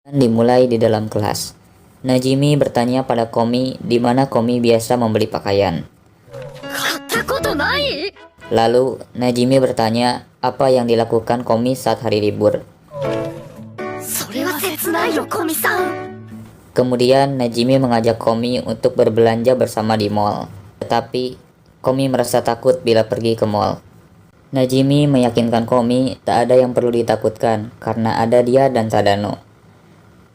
Dimulai di dalam kelas. Najimi bertanya pada Komi di mana Komi biasa membeli pakaian. Lalu Najimi bertanya apa yang dilakukan Komi saat hari libur. Kemudian Najimi mengajak Komi untuk berbelanja bersama di mall. Tetapi Komi merasa takut bila pergi ke mall. Najimi meyakinkan Komi tak ada yang perlu ditakutkan karena ada dia dan Tadano.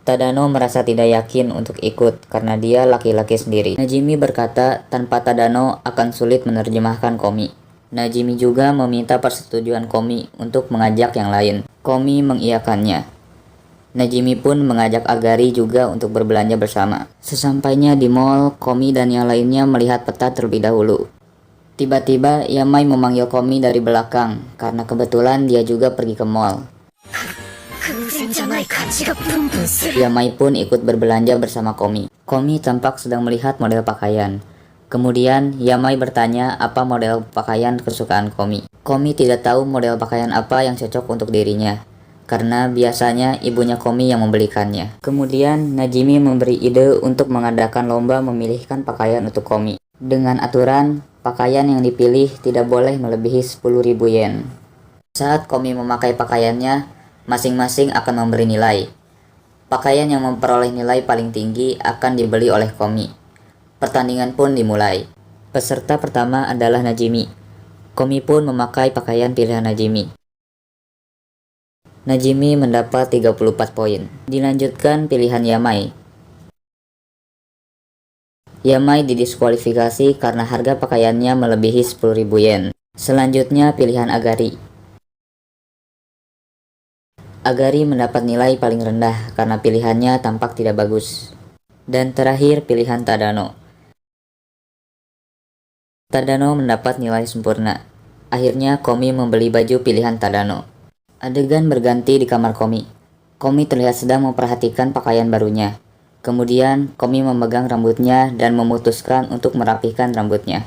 Tadano merasa tidak yakin untuk ikut karena dia laki-laki sendiri. Najimi berkata tanpa Tadano akan sulit menerjemahkan Komi. Najimi juga meminta persetujuan Komi untuk mengajak yang lain. Komi mengiyakannya. Najimi pun mengajak Agari juga untuk berbelanja bersama. Sesampainya di mall, Komi dan yang lainnya melihat peta terlebih dahulu. Tiba-tiba Yamai memanggil Komi dari belakang karena kebetulan dia juga pergi ke mall. Yamai pun ikut berbelanja bersama Komi. Komi tampak sedang melihat model pakaian. Kemudian Yamai bertanya apa model pakaian kesukaan Komi. Komi tidak tahu model pakaian apa yang cocok untuk dirinya, karena biasanya ibunya Komi yang membelikannya. Kemudian Najimi memberi ide untuk mengadakan lomba memilihkan pakaian untuk Komi. Dengan aturan, pakaian yang dipilih tidak boleh melebihi 10.000 yen. Saat Komi memakai pakaiannya, masing-masing akan memberi nilai. Pakaian yang memperoleh nilai paling tinggi akan dibeli oleh Komi. Pertandingan pun dimulai. Peserta pertama adalah Najimi. Komi pun memakai pakaian pilihan Najimi. Najimi mendapat 34 poin. Dilanjutkan pilihan Yamai. Yamai didiskualifikasi karena harga pakaiannya melebihi 10.000 yen. Selanjutnya pilihan Agari. Agari mendapat nilai paling rendah karena pilihannya tampak tidak bagus. Dan terakhir pilihan Tadano. Tadano mendapat nilai sempurna. Akhirnya Komi membeli baju pilihan Tadano. Adegan berganti di kamar Komi. Komi terlihat sedang memperhatikan pakaian barunya. Kemudian Komi memegang rambutnya dan memutuskan untuk merapikan rambutnya.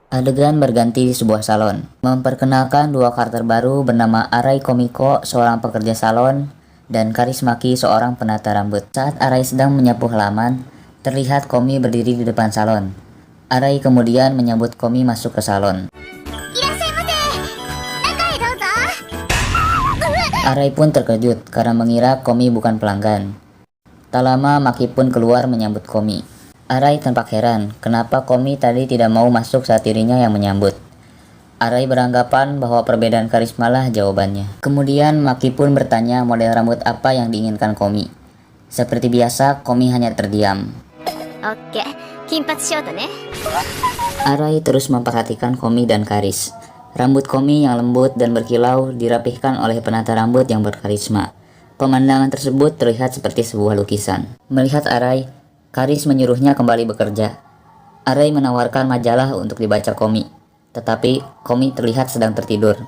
Adegan berganti di sebuah salon. Memperkenalkan dua karakter baru bernama Arai Komiko, seorang pekerja salon, dan Karismaki, seorang penata rambut. Saat Arai sedang menyapu halaman, terlihat Komi berdiri di depan salon. Arai kemudian menyambut Komi masuk ke salon. Arai pun terkejut karena mengira Komi bukan pelanggan. Tak lama Maki pun keluar menyambut Komi. Arai tampak heran kenapa Komi tadi tidak mau masuk saat dirinya yang menyambut. Arai beranggapan bahwa perbedaan karisma lah jawabannya. Kemudian Maki pun bertanya model rambut apa yang diinginkan Komi. Seperti biasa, Komi hanya terdiam. Oke, kinpatsu shouto ne. Arai terus memperhatikan Komi dan Karis. Rambut Komi yang lembut dan berkilau dirapihkan oleh penata rambut yang berkarisma. Pemandangan tersebut terlihat seperti sebuah lukisan. Melihat Arai, Karis menyuruhnya kembali bekerja. Arai menawarkan majalah untuk dibaca Komi, tetapi Komi terlihat sedang tertidur.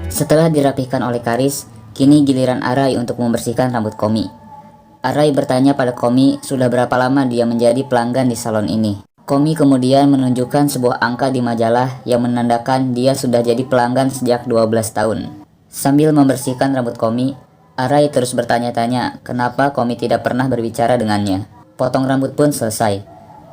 Setelah dirapihkan oleh Karis, kini giliran Arai untuk membersihkan rambut Komi. Arai bertanya pada Komi sudah berapa lama dia menjadi pelanggan di salon ini. Komi kemudian menunjukkan sebuah angka di majalah yang menandakan dia sudah jadi pelanggan sejak 12 tahun. Sambil membersihkan rambut Komi, Arai terus bertanya-tanya kenapa Komi tidak pernah berbicara dengannya. Potong rambut pun selesai.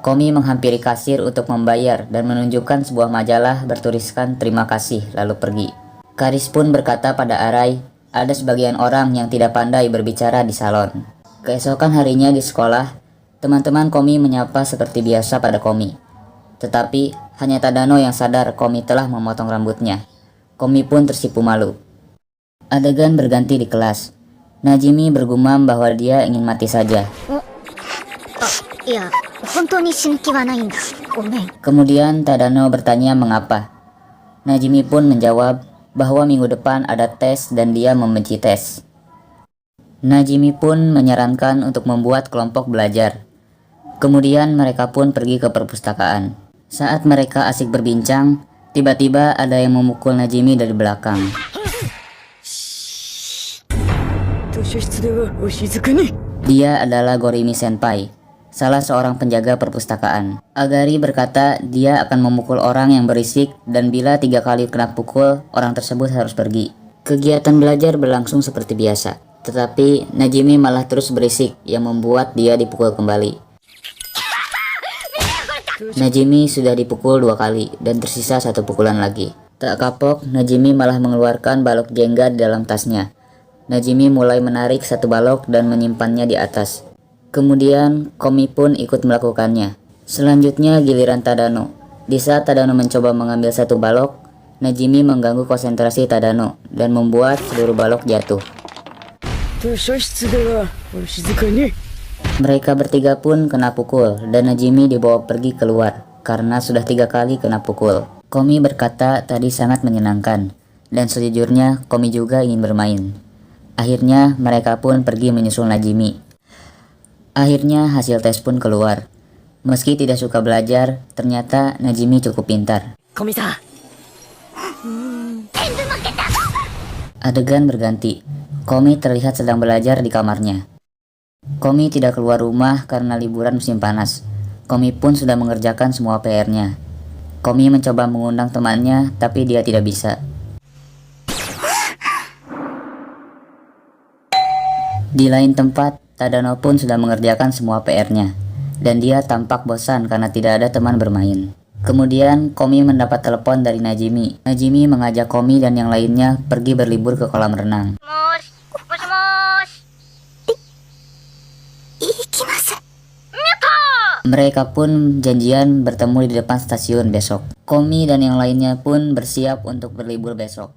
Komi menghampiri kasir untuk membayar dan menunjukkan sebuah majalah bertuliskan terima kasih lalu pergi. Karis pun berkata pada Arai, ada sebagian orang yang tidak pandai berbicara di salon. Keesokan harinya di sekolah, teman-teman Komi menyapa seperti biasa pada Komi. Tetapi hanya Tadano yang sadar Komi telah memotong rambutnya. Komi pun tersipu malu. Adegan berganti di kelas. Najimi bergumam bahwa dia ingin mati saja. Kemudian Tadano bertanya mengapa. Najimi pun menjawab bahwa minggu depan ada tes dan dia membenci tes. Najimi pun menyarankan untuk membuat kelompok belajar. Kemudian mereka pun pergi ke perpustakaan. Saat mereka asik berbincang, tiba-tiba ada yang memukul Najimi dari belakang. Dia adalah Gorimi Senpai. salah seorang penjaga perpustakaan. Agari berkata dia akan memukul orang yang berisik dan bila 3 kali kena pukul, orang tersebut harus pergi. Kegiatan belajar berlangsung seperti biasa, tetapi Najimi malah terus berisik yang membuat dia dipukul kembali. Najimi sudah dipukul 2 kali dan tersisa 1 pukulan lagi. Tak kapok, Najimi malah mengeluarkan balok jengga di dalam tasnya. Najimi mulai menarik 1 balok dan menyimpannya di atas. Kemudian, Komi pun ikut melakukannya. Selanjutnya giliran Tadano. Di saat Tadano mencoba mengambil 1 balok, Najimi mengganggu konsentrasi Tadano dan membuat seluruh balok jatuh. Mereka bertiga pun kena pukul dan Najimi dibawa pergi keluar karena sudah 3 kali kena pukul. Komi berkata tadi sangat menyenangkan dan sejujurnya Komi juga ingin bermain. Akhirnya mereka pun pergi menyusul Najimi. Akhirnya hasil tes pun keluar. Meski tidak suka belajar, ternyata Najimi cukup pintar. Adegan berganti. Komi terlihat sedang belajar di kamarnya. Komi tidak keluar rumah karena liburan musim panas. Komi pun sudah mengerjakan semua PR-nya. Komi mencoba mengundang temannya, tapi dia tidak bisa. Di lain tempat, Tadano pun sudah mengerjakan semua PR-nya, dan dia tampak bosan karena tidak ada teman bermain. Kemudian, Komi mendapat telepon dari Najimi. Najimi mengajak Komi dan yang lainnya pergi berlibur ke kolam renang. Mereka pun janjian bertemu di depan stasiun besok. Komi dan yang lainnya pun bersiap untuk berlibur besok.